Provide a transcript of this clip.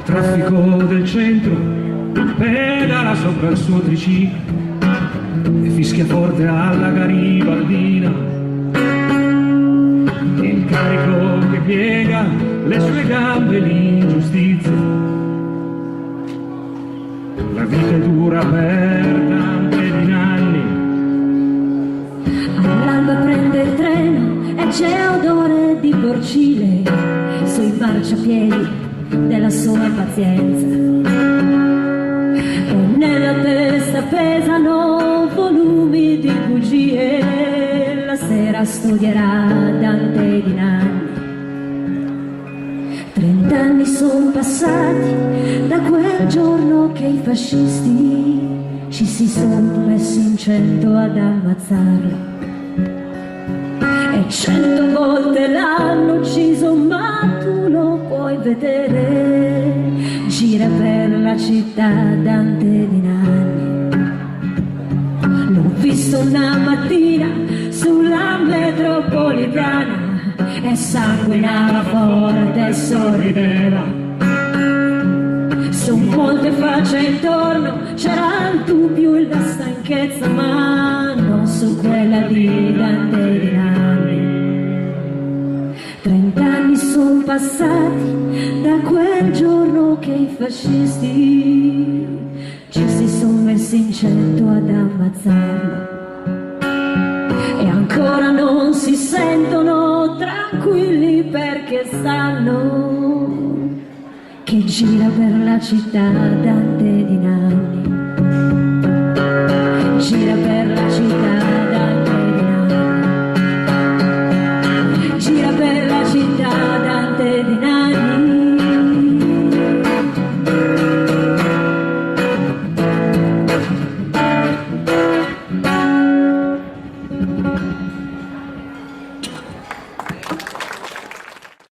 Traffico del centro, pedala sopra il suo triciclo e fischia forte alla garibaldina. Il carico che piega le sue gambe l'ingiustizia. La vita è dura per tante di nanni. All'alba prende il treno e c'è odore di porcile sui marciapiedi della sua pazienza, e nella testa pesano volumi di bugie. La sera studierà Dante di Nanni. 30 anni sono passati da quel giorno che i fascisti ci si sono messi in 100 ad ammazzarlo, e 100 volte l'hanno ucciso, ma tu lo puoi vedere. Gira per la città Dante di Nanni. L'ho visto una mattina sulla metropolitana e sanguinava forte e sorrideva. Su molte facce intorno c'era il dubbio e la stanchezza, ma non su quella di Dante di Nanni. 30 anni sono passati da quel giorno che i fascisti ci si sono messi in 100 ad ammazzarlo, e ancora non si sentono tranquilli perché sanno che gira per la città Dante di Nanni. Gira per